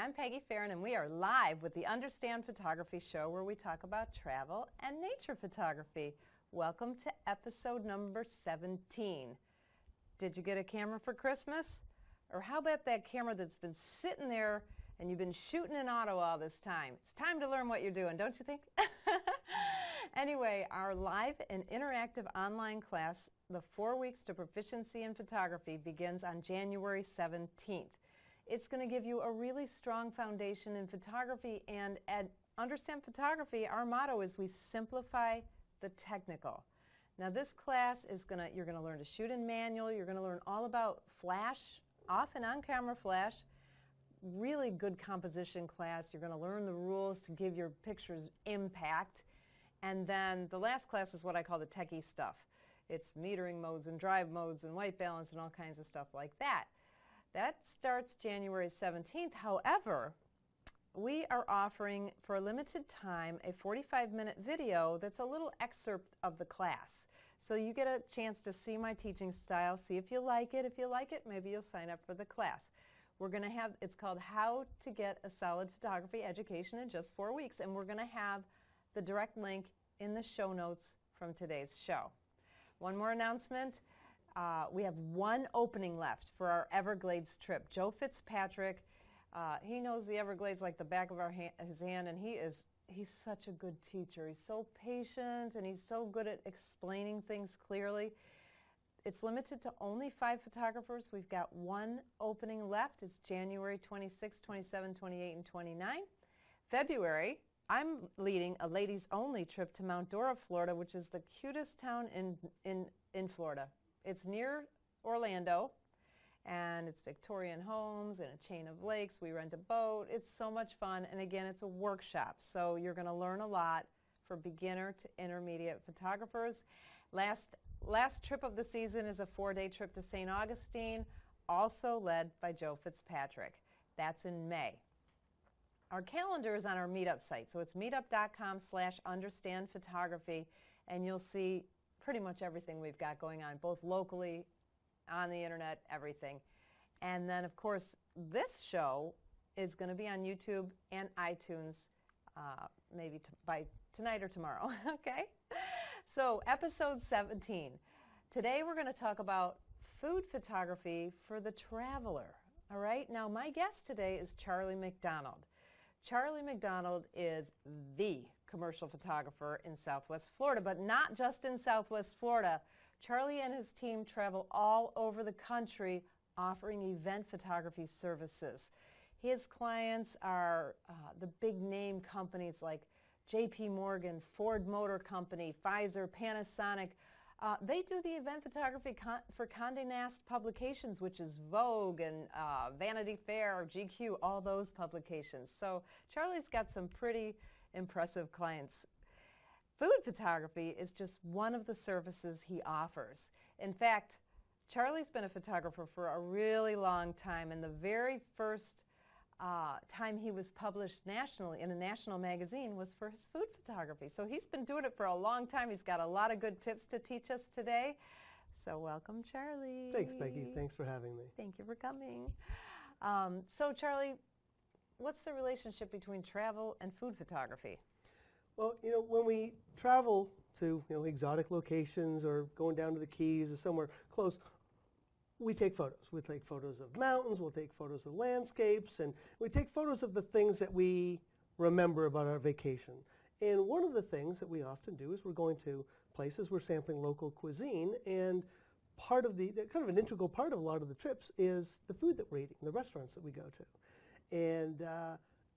I'm Peggy Farren, and we are live with the Understand Photography Show, where we talk about travel and nature photography. Welcome to episode number 17. Did you get a camera for Christmas? Or how about that camera that's been sitting there and you've been shooting in auto all this time? It's time to learn what you're doing, don't you think? Anyway, our live and interactive online class, the 4 weeks to proficiency in photography, begins on January 17th. It's going to give you a really strong foundation in photography, and at Understand Photography, our motto is we simplify the technical. Now this class is you're going to learn to shoot in manual, you're going to learn all about flash, off and on camera flash, really good composition class. You're going to learn the rules to give your pictures impact. And then the last class is what I call the techie stuff. It's metering modes and drive modes and white balance and all kinds of stuff like that. That starts January 17th. However, we are offering for a limited time a 45-minute video that's a little excerpt of the class. So you get a chance to see my teaching style, see if you like it. If you like it, maybe you'll sign up for the class. We're going to have, it's called How to Get a Solid Photography Education in Just 4 Weeks, and we're going to have the direct link in the show notes from today's show. One more announcement. We have one opening left for our Everglades trip. Joe Fitzpatrick, he knows the Everglades like the back of his hand, and he's such a good teacher. He's so patient, and he's so good at explaining things clearly. It's limited to only 5 photographers. We've got one opening left. It's January 26, 27, 28, and 29. February, I'm leading a ladies-only trip to Mount Dora, Florida, which is the cutest town in Florida. It's near Orlando, and it's Victorian homes and a chain of lakes. We rent a boat. It's so much fun, and again, it's a workshop, so you're going to learn a lot for beginner to intermediate photographers. Last trip of the season is a 4-day trip to St. Augustine, also led by Joe Fitzpatrick. That's in May. Our calendar is on our meetup site, so it's meetup.com/understandphotography, and you'll see pretty much everything we've got going on, both locally, on the internet, everything. And then, of course, this show is going to be on YouTube and iTunes maybe by tonight or tomorrow, okay? So, episode 17. Today we're going to talk about food photography for the traveler, all right? Now, my guest today is Charlie McDonald. Charlie McDonald is the commercial photographer in Southwest Florida, but not just in Southwest Florida. Charlie and his team travel all over the country offering event photography services. His clients are the big name companies like J.P. Morgan, Ford Motor Company, Pfizer, Panasonic. They do the event photography for Condé Nast publications, which is Vogue and Vanity Fair, GQ, all those publications. So Charlie's got some pretty impressive clients. Food photography is just one of the services he offers. In fact, Charlie's been a photographer for a really long time, and the very first time he was published nationally in a national magazine was for his food photography. So he's been doing it for a long time. He's got a lot of good tips to teach us today. So welcome, Charlie. Thanks, Peggy. Thanks for having me. Thank you for coming. So Charlie, what's the relationship between travel and food photography? Well, when we travel to exotic locations or going down to the Keys or somewhere close, we take photos. We take photos of mountains, we'll take photos of landscapes, and we take photos of the things that we remember about our vacation. And one of the things that we often do is we're going to places, we're sampling local cuisine, and part of kind of an integral part of a lot of the trips is the food that we're eating, the restaurants that we go to. And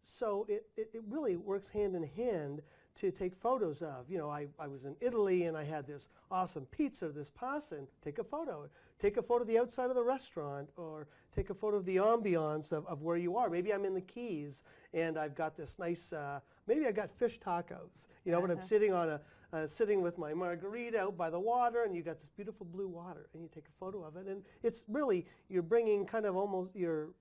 so it really works hand in hand to take photos of. I was in Italy and I had this awesome pizza, this pasta, and take a photo. Take a photo of the outside of the restaurant, or take a photo of the ambiance of where you are. Maybe I'm in the Keys and I've got this nice, maybe I got fish tacos, but I'm sitting on sitting with my margarita out by the water, and you got this beautiful blue water, and you take a photo of it, and it's really, you're bringing kind of almost you're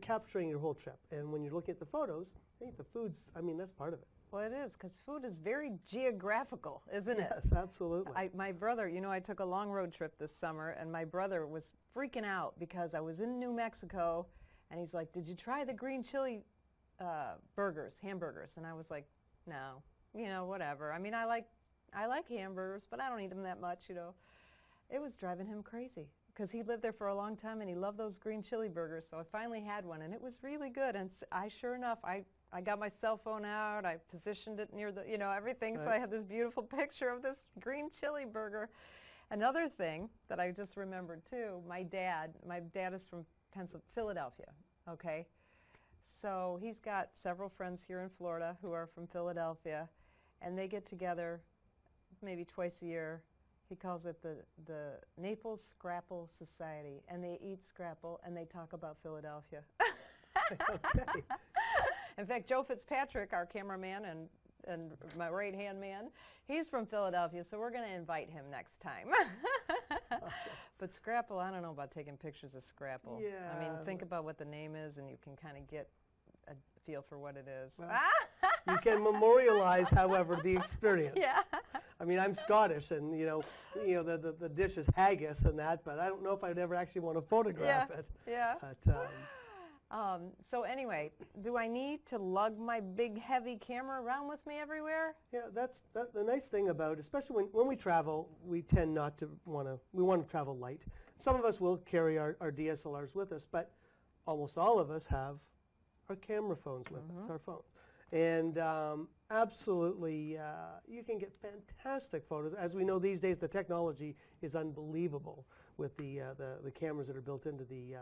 capturing your whole trip. And when you're looking at the photos, I think the food's, that's part of it. Well, it is, because food is very geographical, isn't it? Yes, absolutely. My brother, I took a long road trip this summer, and my brother was freaking out because I was in New Mexico, And he's like, did you try the green chili hamburgers? And I was like, no, whatever. I mean, I like hamburgers, but I don't eat them that much, It was driving him crazy because he lived there for a long time and he loved those green chili burgers. So I finally had one and it was really good. And sure enough, I got my cell phone out, I positioned it near the, everything. Right. So I had this beautiful picture of this green chili burger. Another thing that I just remembered too, my dad is from Philadelphia, okay? So he's got several friends here in Florida who are from Philadelphia, and they get together maybe twice a year. He calls it the Naples Scrapple Society, and they eat scrapple and they talk about Philadelphia. Okay. In fact, Joe Fitzpatrick, our cameraman and my right-hand man, he's from Philadelphia, so we're going to invite him next time. Awesome. But scrapple, I don't know about taking pictures of scrapple. Yeah. I mean, think about what the name is, and you can kind of get a feel for what it is. Well, you can memorialize, however, the experience. Yeah. I mean, I'm Scottish, and the dish is haggis and that, but I don't know if I'd ever actually want to photograph it. Yeah. But, so anyway, do I need to lug my big heavy camera around with me everywhere? Yeah, that's the nice thing about, especially when we travel, we tend not to we want to travel light. Some of us will carry our DSLRs with us, but almost all of us have our camera phones with us, our phones. And absolutely, you can get fantastic photos. As we know these days, the technology is unbelievable with the cameras that are built into the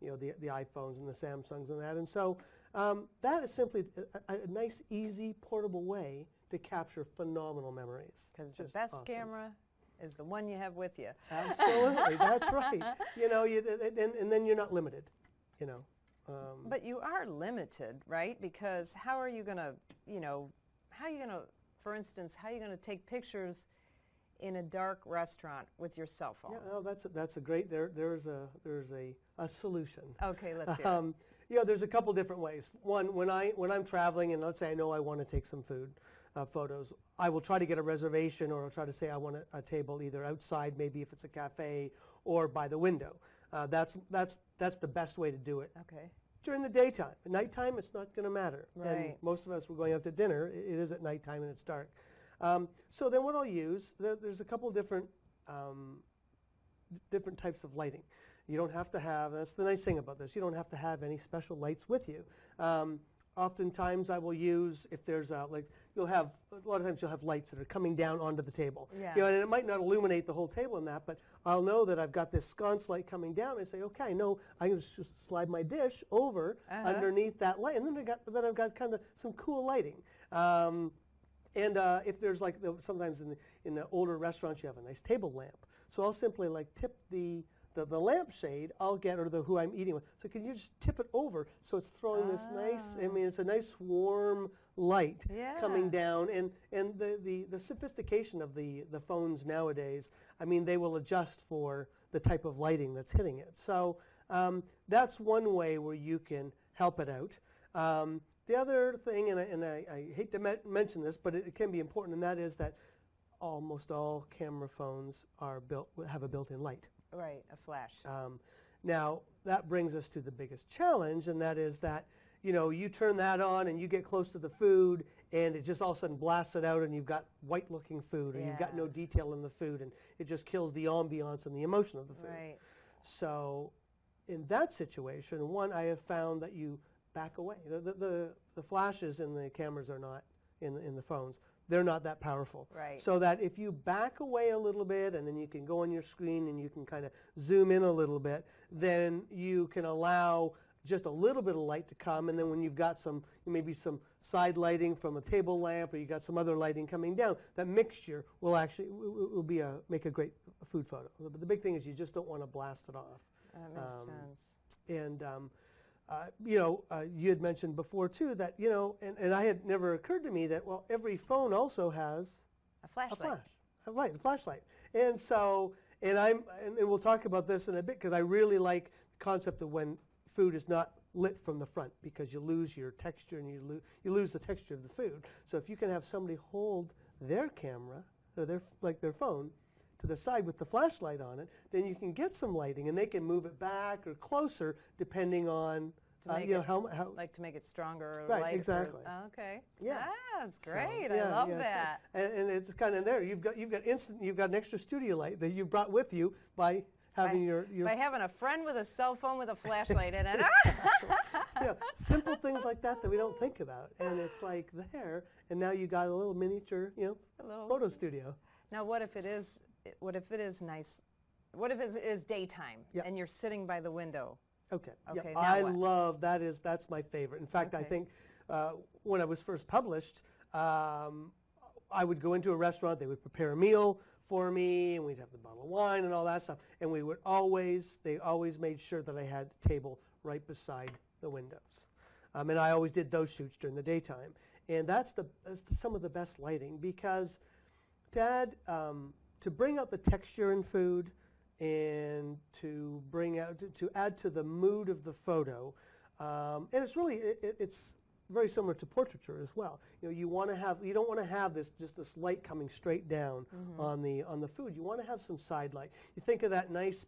iPhones and the Samsungs and that. And so that is simply a nice, easy, portable way to capture phenomenal memories. Because the best camera is the one you have with you. Absolutely, that's right. And then you're not limited, But you are limited, right? Because how are you going to, for instance, how are you going to take pictures in a dark restaurant with your cell phone? Yeah, no, that's a great. There's a solution. Okay, let's hear it. There's a couple different ways. One, when I'm traveling and let's say I know I want to take some food photos, I will try to get a reservation, or I'll try to say I want a table either outside, maybe if it's a cafe, or by the window. That's the best way to do it. Okay. During the daytime. At nighttime, it's not going to matter. Right. And most of us, we're going out to dinner. It is at nighttime and it's dark. So then what I'll use, there's a couple different types of lighting. You don't have to have, that's the nice thing about this, you don't have to have any special lights with you. Oftentimes I will use, if there's a lot of times you'll have lights that are coming down onto the table. Yeah. And it might not illuminate the whole table in that, but I'll know that I've got this sconce light coming down. I say, okay, no, I can just slide my dish over underneath that light, and then I've got kind of some cool lighting. And if there's sometimes in the older restaurants you have a nice table lamp, so I'll simply tip the lampshade I'll get, or who I'm eating with. So can you just tip it over so it's throwing this nice, it's a nice warm light coming down. And the sophistication of the phones nowadays, they will adjust for the type of lighting that's hitting it. So that's one way where you can help it out. The other thing, and I hate to mention this, but it can be important, and that is that almost all camera phones have a built-in light. Right, a flash. Now, that brings us to the biggest challenge, and that is that, you turn that on and you get close to the food and it just all of a sudden blasts it out and you've got white-looking food, or you've got no detail in the food, and it just kills the ambiance and the emotion of the food. Right. So in that situation, one, I have found that you back away. The flashes in the cameras are not, in the phones, they're not that powerful. Right. So that if you back away a little bit and then you can go on your screen and you can kind of zoom in a little bit, then you can allow just a little bit of light to come, and then when you've got maybe some side lighting from a table lamp, or you got some other lighting coming down, that mixture will actually make a great food photo. But the big thing is you just don't want to blast it off. That makes sense. And you had mentioned before too that and I had never occurred to me that every phone also has a flashlight. Right, a flashlight. And so and we'll talk about this in a bit, because I really like the concept of when food is not lit from the front, because you lose your texture and you lose the texture of the food. So if you can have somebody hold their camera or their phone to the side with the flashlight on it, then you can get some lighting and they can move it back or closer depending on To make you know, it, how like to make it stronger or Right, lighter. exactly. Okay. Yeah. That's So, great. yeah, I love yeah. that. And it's kind of there. You've got an extra studio light that you brought with you by having your By having a friend with a cell phone with a flashlight in it. yeah, simple things like that we don't think about, and it's like there, and now you got a little miniature, photo studio. Now, what if it is nice? What if it is daytime Yep. and you're sitting by the window? Okay. Okay, Yeah, now I what? love that's my favorite. In fact, I Okay. think when I was first published, I would go into a restaurant. They would prepare a meal for me, and we'd have the bottle of wine and all that stuff. And they always made sure that I had a table right beside the windows. And I always did those shoots during the daytime. And that's some of the best lighting, because to bring out the texture in food and to add to the mood of the photo, and it's really it's very similar to portraiture as well. You don't want to have this light coming straight down on the food. You want to have some side light. You think of that nice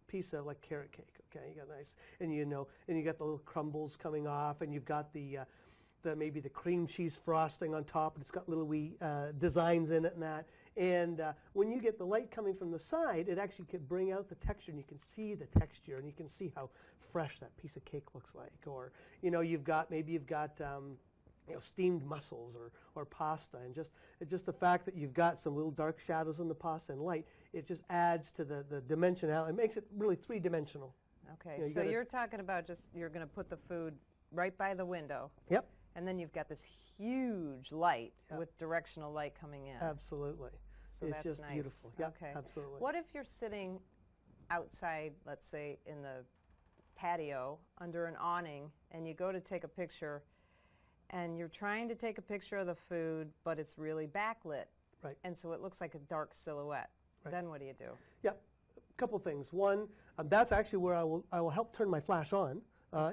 piece of like carrot cake. Okay, you got nice, and you got the little crumbles coming off, and you've got maybe the cream cheese frosting on top, and it's got little wee designs in it and that. And when you get the light coming from the side, it actually can bring out the texture, and you can see the texture, and you can see how fresh that piece of cake looks like. Or you've got steamed mussels or pasta, and just the fact that you've got some little dark shadows in the pasta and light, it just adds to the dimensionality. It makes it really three-dimensional. Okay, so you're talking about you're going to put the food right by the window. Yep. And then you've got this huge light Yep. with directional light coming in. Absolutely. So It's that's just nice. beautiful. Yep, Okay. absolutely. What if you're sitting outside, let's say in the patio under an awning, and you go to take a picture, and you're trying to take a picture of the food, but it's really backlit. Right. And so it looks like a dark silhouette. Right. Then what do you do? Yep. A couple things. One, that's actually where I will help turn my flash on.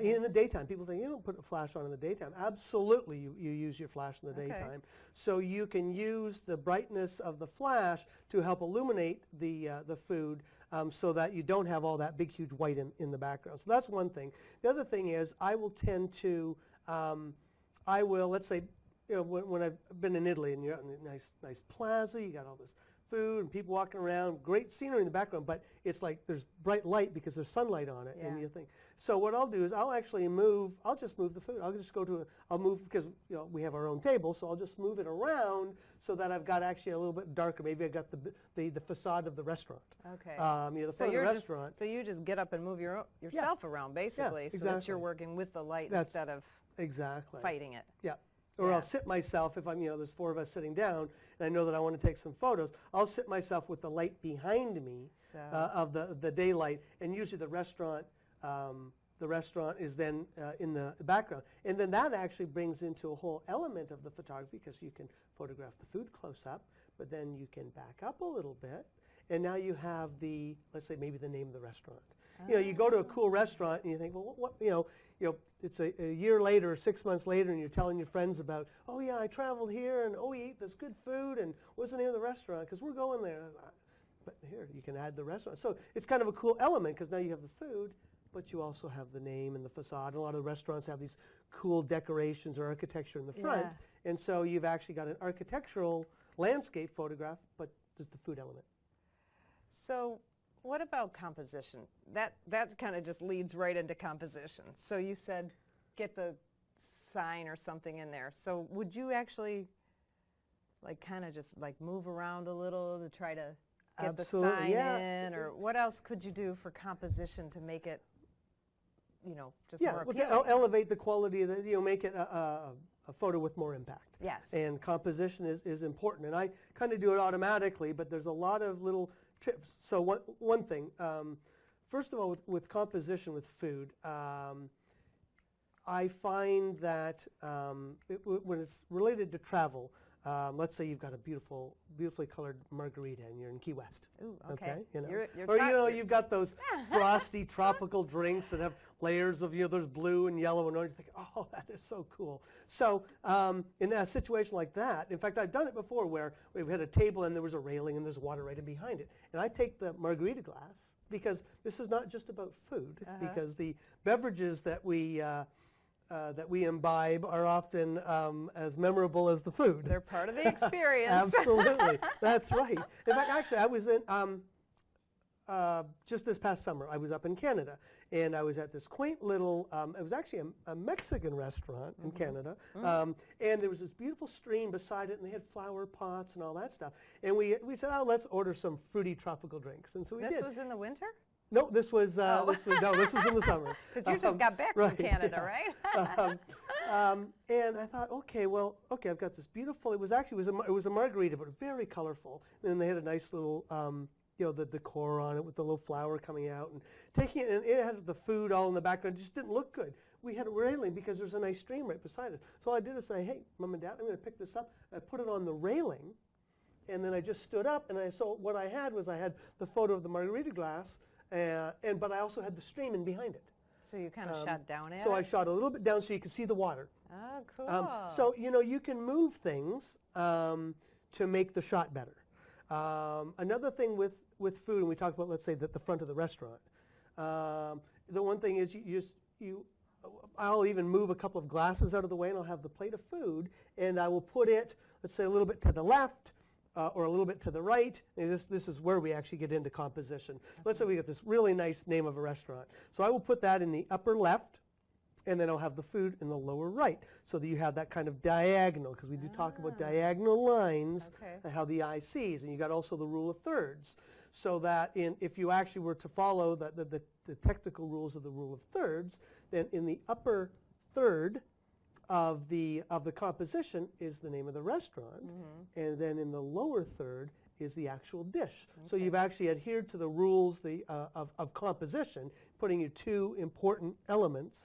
In the daytime. People think, you don't put a flash on in the daytime. Absolutely, you use your flash in the Okay. daytime. So you can use the brightness of the flash to help illuminate the food, so that you don't have all that big, huge white in the background. So that's one thing. The other thing is I will tend to, let's say, when I've been in Italy and you're out in a nice plaza, you got all this food and people walking around, great scenery in the background, but it's like there's bright light because there's sunlight on it. Yeah. And you think, so what I'll do is I'll just move the food. I'll move because we have our own table, so I'll just move it around so that I've got actually a little bit darker. Maybe I got the facade of the restaurant. Okay. The front of the restaurant. So you just get up and move yourself around, basically, so that exactly. you're working with the light That's instead of Exactly. fighting it. Yeah. Or Yeah. I'll sit myself, if there's four of us sitting down, and I know that I want to take some photos, I'll sit myself with the light behind me So- of the daylight, and usually the restaurant is then in the background. And then that actually brings into a whole element of the photography, because you can photograph the food close up, but then you can back up a little bit, and now you have let's say maybe the name of the restaurant. You go to a cool restaurant and you think, well, what it's a year later or 6 months later, and you're telling your friends about, oh yeah, I traveled here, and we ate this good food, and what's the name of the restaurant? Because we're going there. But here, you can add the restaurant. So it's kind of a cool element, because now you have the food, but you also have the name and the facade. A lot of the restaurants have these cool decorations or architecture in the front, Yeah. and so you've actually got an architectural landscape photograph, but there's the food element. So what about composition? That kind of just leads right into composition. So you said get the sign or something in there. So would you actually kind of just move around a little to try to get Absolutely, the sign yeah. in? Or what else could you do for composition to make it, just Yeah, more well, appealing? to elevate the quality of make it a photo with more impact. Yes. And composition is important. And I kind of do it automatically, but there's a lot of little tips. So one thing, first of all, with composition with food, I find that when it's related to travel, let's say you've got a beautifully colored margarita and you're in Key West. Ooh, okay. You know? You're Or you've got those frosty tropical drinks that have layers of, there's blue and yellow and orange. You think, oh, that is so cool. So in a situation like that, in fact, I've done it before where we had a table and there was a railing and there's water right in behind it. And I take the margarita glass, because this is not just about food, because the beverages that we imbibe are often as memorable as the food. They're part of the experience. Absolutely, that's right. In fact, actually, I was in just this past summer. I was up in Canada, and I was at this quaint little. It was actually a Mexican restaurant in Canada, and there was this beautiful stream beside it, and they had flower pots and all that stuff. And we said, oh, let's order some fruity tropical drinks, and so we did. This was in the winter? No, this was this was in the summer. Because you just got back from Canada, right? And I thought, okay, I've got this beautiful. It was a margarita, but very colorful. And they had a nice little, the decor on it with the little flower coming out, and taking it. And it had the food all in the background. It just didn't look good. We had a railing because there's a nice stream right beside us. So all I did is say, hey, Mom and Dad, I'm going to pick this up. I put it on the railing, and then I just stood up, and so what I had the photo of the margarita glass. But I also had the stream in behind it. So you kind of shot down at it? So I shot a little bit down so you could see the water. Oh, cool. So, you can move things to make the shot better. Another thing with food, and we talked about, let's say, the front of the restaurant. The one thing is I'll even move a couple of glasses out of the way, and I'll have the plate of food, and I will put it, let's say, a little bit to the left, or a little bit to the right. And this is where we actually get into composition. Let's say we got this really nice name of a restaurant. So I will put that in the upper left, and then I'll have the food in the lower right, so that you have that kind of diagonal, because we do talk about diagonal lines and how the eye sees. And you got also the rule of thirds, so that if you actually were to follow the technical rules of the rule of thirds, then in the upper third of the composition is the name of the restaurant, and then in the lower third is the actual dish. So you've actually adhered to the rules of composition, putting your two important elements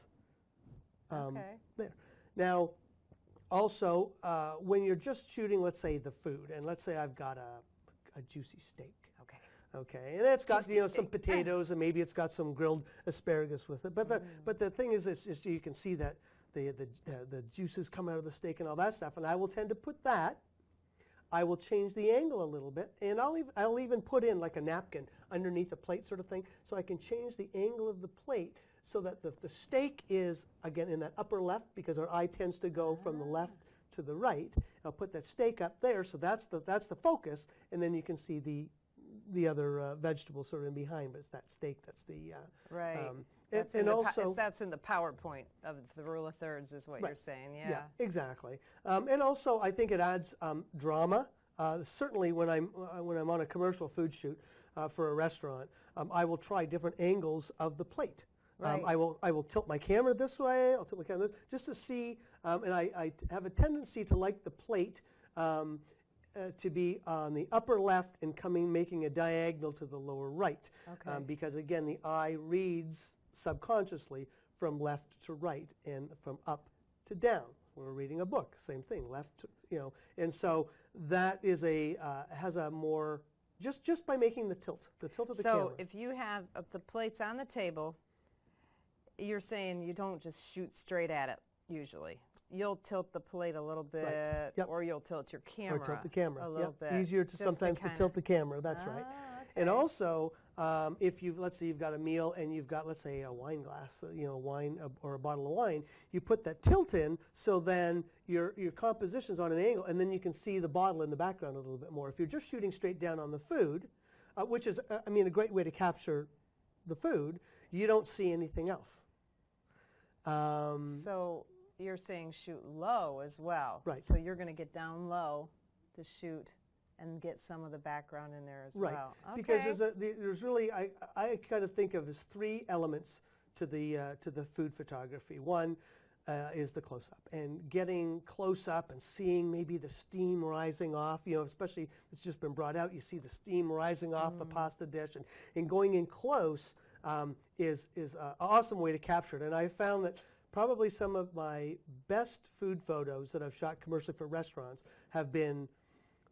there. Now, also, when you're just shooting, let's say, the food, and let's say I've got a juicy steak. Okay, and it's got some potatoes, and maybe it's got some grilled asparagus with it. But the thing is you can see that the juices come out of the steak and all that stuff, and I will tend to put that. I will change the angle a little bit, and I'll even put in like a napkin underneath a plate sort of thing, so I can change the angle of the plate so that the steak is, again, in that upper left, because our eye tends to go from the left to the right. I'll put that steak up there, so that's the focus, and then you can see the other vegetables sort of in behind, but it's that steak that's the right. That's in the PowerPoint of the rule of thirds, is what you're saying. Yeah, exactly. And also, I think it adds drama. Certainly, when I'm on a commercial food shoot for a restaurant, I will try different angles of the plate. Right. I will tilt my camera this way. I'll tilt my camera this, just to see. And I have a tendency to like the plate to be on the upper left and making a diagonal to the lower right. Because again, the eye reads subconsciously from left to right and from up to down. When we're reading a book, same thing, left to, and so that is has a more, just by making the tilt of the camera. So if you have the plates on the table, you're saying you don't just shoot straight at it usually. You'll tilt the plate a little bit, or you'll tilt your camera. Or tilt the camera a little bit. Easier to sometimes to tilt the camera. That's right. And also, if let's say you've got a meal and you've got, let's say, a wine glass, wine or a bottle of wine, you put that tilt in, so then your composition's on an angle, and then you can see the bottle in the background a little bit more. If you're just shooting straight down on the food, which is, a great way to capture the food, you don't see anything else. So you're saying shoot low as well. Right. So you're going to get down low to shoot and get some of the background in there as well. Okay. Because there's really, I kind of think of as three elements to the food photography. One is the close-up, and getting close-up and seeing maybe the steam rising off, especially it's just been brought out, you see the steam rising off the pasta dish, and going in close is an awesome way to capture it. And I found that probably some of my best food photos that I've shot commercially for restaurants have been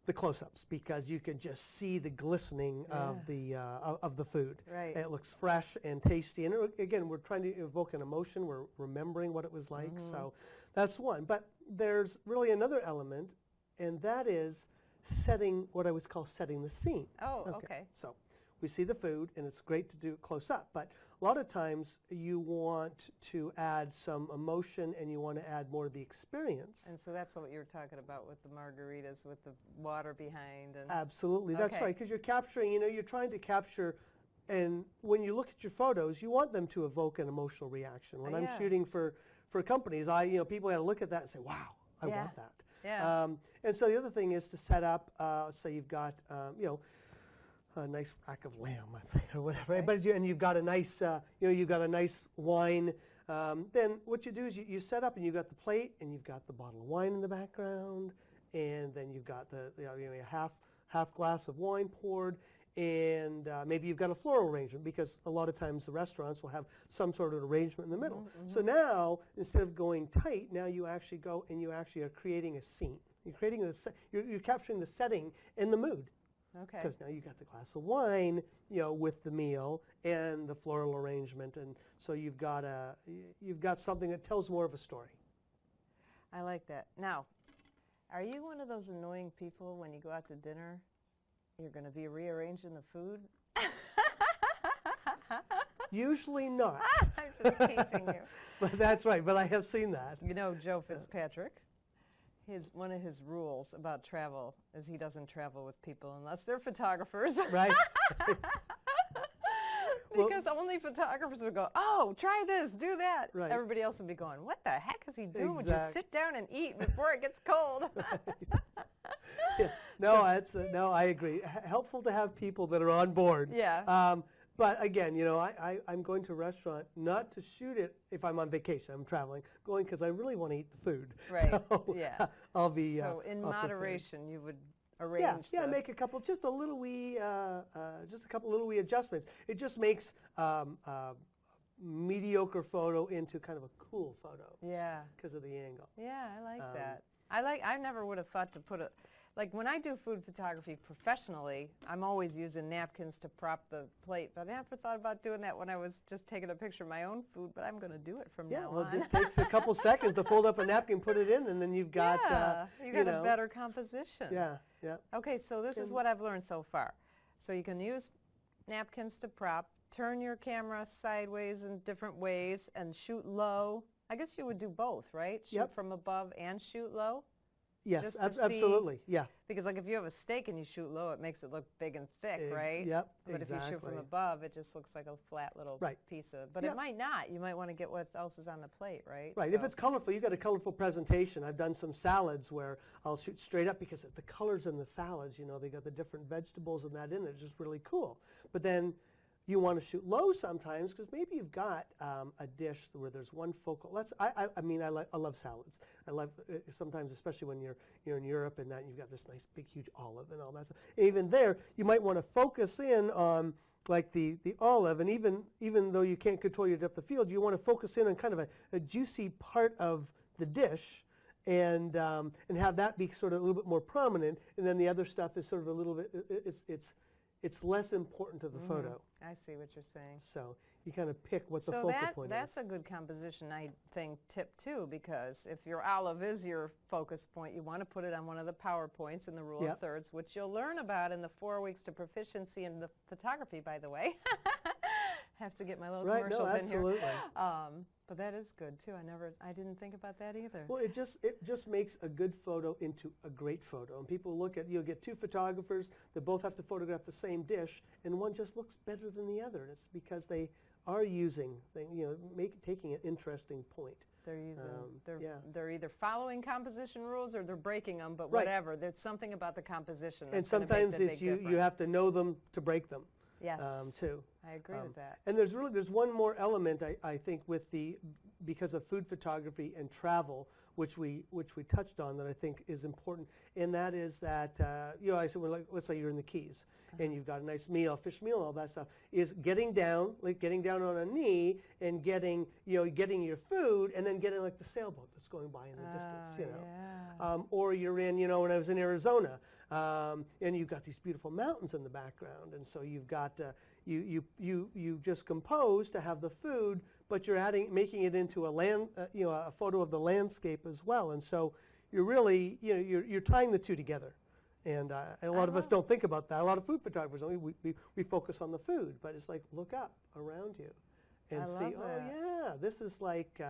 the close-ups, because you can just see the glistening of the food. Right. And it looks fresh and tasty. And again, we're trying to evoke an emotion. We're remembering what it was like. So that's one. But there's really another element, and that is setting, what I would call setting the scene. Oh, okay. So we see the food, and it's great to do it close up. But a lot of times you want to add some emotion, and you want to add more of the experience. And so that's what you were talking about with the margaritas, with the water behind. And Absolutely, that's right, because you're capturing, you're trying to capture, and when you look at your photos, you want them to evoke an emotional reaction. When I'm shooting for companies, people got to look at that and say, wow, I want that. Yeah. And so the other thing is to set up, say you've got, a nice rack of lamb, let's say, or whatever. Okay. But and you've got a nice, you've got a nice wine. Then what you do is you set up, and you've got the plate, and you've got the bottle of wine in the background, and then you've got the a half glass of wine poured, and maybe you've got a floral arrangement, because a lot of times the restaurants will have some sort of arrangement in the middle. So now, instead of going tight, now you actually go and you actually are creating a scene. You're creating you're capturing the setting and the mood. Okay. Because now you got the glass of wine, with the meal and the floral arrangement, and so you've got something that tells more of a story. I like that. Now, are you one of those annoying people when you go out to dinner, you're going to be rearranging the food? Usually not. I'm just teasing you. But that's right. But I have seen that. You know Joe Fitzpatrick? One of his rules about travel is he doesn't travel with people unless they're photographers. Right. Because only photographers would go, oh, try this, do that. Right. Everybody else would be going, what the heck is he doing? Would you Exact- sit down and eat before it gets cold? Yeah. No, no, I agree. Helpful to have people that are on board. Yeah. But again, I'm going to a restaurant not to shoot it if I'm on vacation. I'm traveling, going because I really want to eat the food. Right. So Yeah. I'll be. So in I'll prepare. moderation, you would arrange. Yeah, make a couple, just a little wee adjustments. It just makes mediocre photo into kind of a cool photo. Yeah. Because of the angle. Yeah, I like that. I never would have thought to put like when I do food photography professionally, I'm always using napkins to prop the plate, but I never thought about doing that when I was just taking a picture of my own food, but I'm going to do it from now on. Yeah, well, it just takes a couple seconds to fold up a napkin, put it in, and then you've got, you got a better composition. Yeah, yeah. Okay, so this is what I've learned so far. So you can use napkins to prop, turn your camera sideways in different ways, and shoot low. I guess you would do both, right? Shoot from above and shoot low? Yes, Just to see- absolutely, yeah. Because like if you have a steak and you shoot low, it makes it look big and thick, right? Yep, But if you shoot from above, it just looks like a flat little piece of, but it might not. You might want to get what else is on the plate, right? Right, So- if it's colorful, you've got a colorful presentation. I've done some salads where I'll shoot straight up because the colors in the salads, they got the different vegetables and that in there, it's just really cool. But then you want to shoot low sometimes because maybe you've got a dish where there's one focal. I love salads. I love sometimes, especially when you're in Europe and that you've got this nice big huge olive and all that stuff. Even there, you might want to focus in on like the olive, and even though you can't control your depth of field, you want to focus in on kind of a juicy part of the dish. And have that be sort of a little bit more prominent, and then the other stuff is sort of a little bit. It's less important to the photo. I see what you're saying. So you kind of pick what the focal point is. That's a good composition, I think, tip too, because if your olive is your focus point, you want to put it on one of the PowerPoints in the rule of thirds, which you'll learn about in the 4 weeks to proficiency in the photography, by the way. Have to get my little commercials in here. But that is good too. I didn't think about that either. Well, it just makes a good photo into a great photo. And people look at, you'll get two photographers that both have to photograph the same dish, and one just looks better than the other. And it's because they are using, taking an interesting point. They're using, they're either following composition rules or they're breaking them, but whatever. There's something about the composition that's and sometimes it's you have to know them to break them. Yes, too. I agree with that. And there's one more element I think with because of food photography and travel, which we touched on that I think is important, and that is that I said, well, let's say you're in the Keys and you've got a nice meal, fish meal, and all that stuff. Is getting down on a knee and getting your food, and then getting like the sailboat that's going by in the distance, Yeah. or you're in, when I was in Arizona, and you've got these beautiful mountains in the background, and so you've got you just compose to have the food, but you're making it into a photo of the landscape as well, and so you're really, you're tying the two together, and a lot of us don't think about that. A lot of food photographers, we focus on the food, but it's like, look up around you and see, oh yeah, this is like,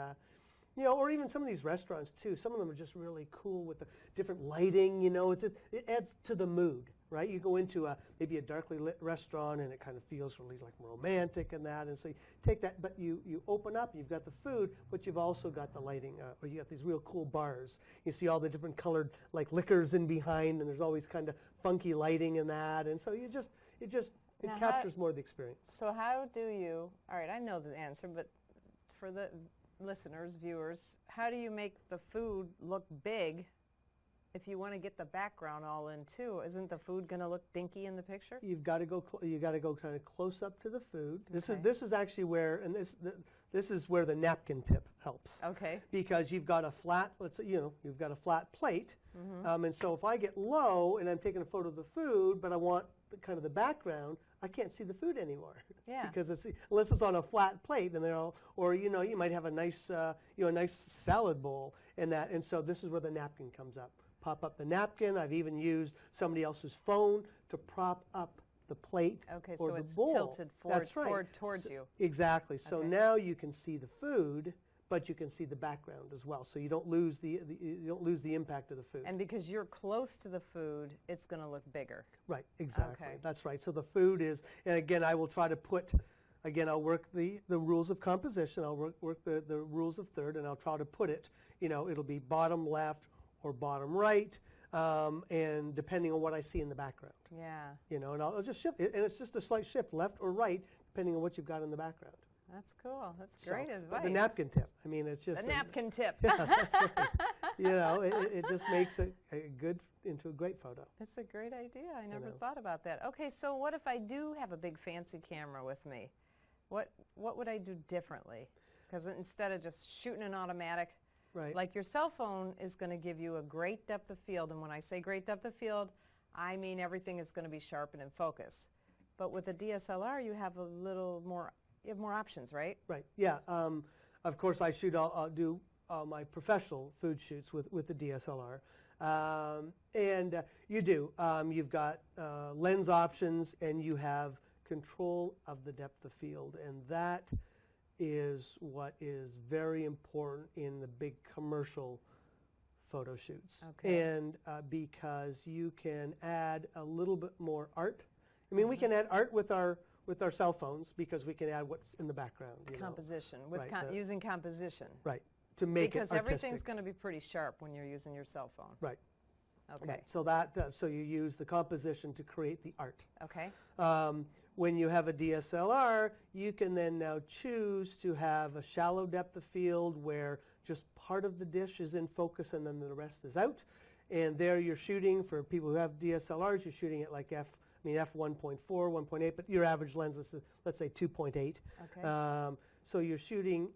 or even some of these restaurants too. Some of them are just really cool with the different lighting. It adds to the mood, right? You go into maybe a darkly lit restaurant and it kind of feels really like romantic and that. And so you take that, but you open up, you've got the food, but you've also got the lighting, or you got these real cool bars. You see all the different colored like liquors in behind, and there's always kind of funky lighting in that. And so it captures more of the experience. So how do you? All right, I know the answer, but for the listeners, viewers, how do you make the food look big if you want to get the background all in too? Isn't the food going to look dinky in the picture? You've got to go. You got to go kind of close up to the food. Okay. This is actually where, and this is where the napkin tip helps. Okay. Because you've got a flat. You've got a flat plate, and so if I get low and I'm taking a photo of the food, but I want kind of the background, I can't see the food anymore. Yeah. Because unless it's on a flat plate, and you might have a nice nice salad bowl and so this is where the napkin comes up. Pop up the napkin. I've even used somebody else's phone to prop up the plate or so the it's bowl. tilted That's right. towards you. Exactly. So Okay. now you can see the food, but you can see the background as well. So you don't lose the impact of the food. And because you're close to the food, it's going to look bigger. Right. Exactly. Okay. That's right. So the food is, and again, I will try to put. Again, I'll work the rules of composition. I'll work the rules of third, and I'll try to put it. It'll be bottom left or bottom right, and depending on what I see in the background. Yeah. And I'll just shift it, and it's just a slight shift, left or right, depending on what you've got in the background. That's cool. That's great advice. But the napkin tip. I mean, it's just The napkin tip. Yeah, that's right. It just makes it into a great photo. That's a great idea. I never thought about that. Okay, so what if I do have a big fancy camera with me? What would I do differently? Because instead of just shooting an automatic, Right. like your cell phone is going to give you a great depth of field, and when I say great depth of field, I mean everything is going to be sharp and in focus. But with a DSLR, you have a little more. You have more options, right? Right. Yeah. Of course, I'll do my professional food shoots with the DSLR, and you do. You've got lens options, and you have control of the depth of field, and that is what is very important in the big commercial photo shoots. Okay. And because you can add a little bit more art. I mean, we can add art with our cell phones because we can add what's in the background. Composition, with Right, using composition. Right, to make Because it artistic. everything's going to be pretty sharp when you're using your cell phone. Right. Okay. Right. So so you use the composition to create the art. Okay. When you have a DSLR, you can then now choose to have a shallow depth of field where just part of the dish is in focus and then the rest is out. And there you're shooting, for people who have DSLRs, you're shooting at like f1.4, 1.8, but your average lens is, let's say, 2.8. Okay. So you're shooting,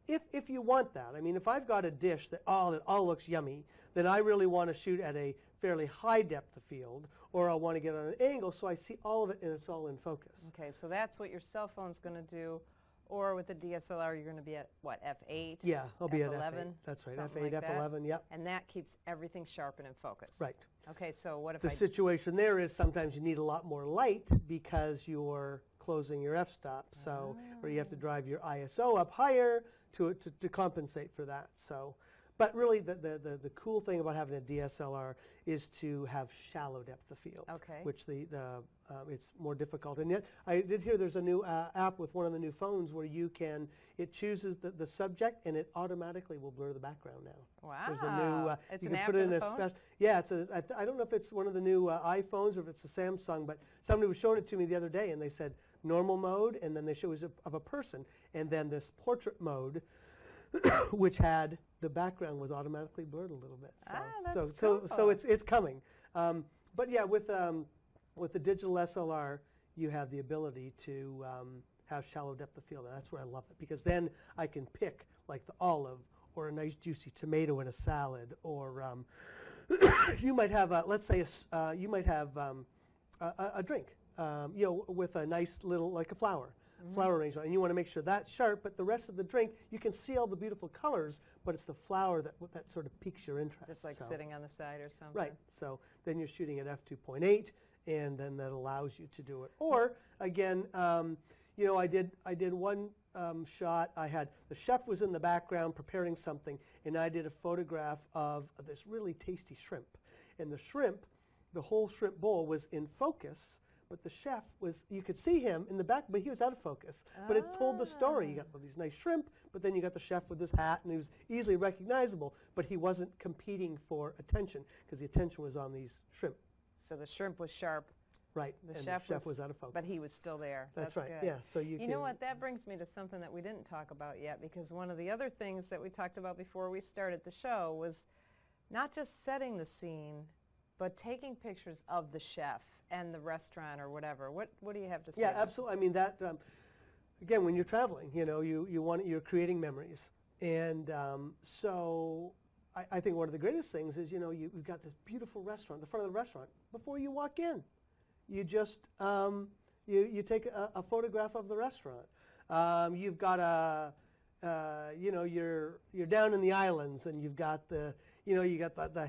if you want that. I mean, if I've got a dish that all looks yummy, then I really want to shoot at a fairly high depth of field, or I want to get on an angle so I see all of it and it's all in focus. Okay, so that's what your cell phone's going to do. Or with a DSLR, you're going to be at, what, f8? Yeah, I'll be at F11? f8. That's right, Something f8, like that? f11, yep. And that keeps everything sharp and in focus. Right. Okay, so what if The I... situation there is sometimes you need a lot more light because you're closing your f-stop, so, or you have to drive your ISO up higher to compensate for that. So, but really the cool thing about having a DSLR is to have shallow depth of field, Okay. which it's more difficult. And yet, I did hear there's a new app with one of the new phones where it chooses the subject and it automatically will blur the background now. Wow. There's a new, It's you an can app put it in in the a phone? special, yeah, I don't know if it's one of the new iPhones or if it's a Samsung, but somebody was showing it to me the other day and they said normal mode, and then they show it of a person, and then this portrait mode, which had the background was automatically blurred a little bit. So, that's so it's coming. But yeah, with the digital SLR, you have the ability to have shallow depth of field, and that's where I love it, because then I can pick like the olive or a nice juicy tomato in a salad, or you might have let's say you might have a drink, with a nice little, like a flower arrangement, and you want to make sure that's sharp, but the rest of the drink, you can see all the beautiful colors, but it's the flower that sort of piques your interest. Just like sitting on the side or something. Right. So then you're shooting at f2.8, and then that allows you to do it. Or again, I did one shot. I had the chef was in the background preparing something, and I did a photograph of this really tasty shrimp. And the whole shrimp bowl was in focus, but the chef you could see him in the back, but he was out of focus. But it told the story. You got these nice shrimp, but then you got the chef with his hat, and he was easily recognizable, but he wasn't competing for attention, because the attention was on these shrimp. So the shrimp was sharp. Right, The and chef the chef was out of focus. But he was still there. That's right, good. yeah. So You know what, that brings me to something that we didn't talk about yet, because one of the other things that we talked about before we started the show was not just setting the scene, but taking pictures of the chef and the restaurant or whatever. What do you have to say? Yeah, absolutely. I mean, that, again, when you're traveling, you're creating memories. And so I think one of the greatest things is, you've got this beautiful restaurant, the front of the restaurant. Before you walk in, you just, you take a photograph of the restaurant. You've got you're down in the islands, and you've got the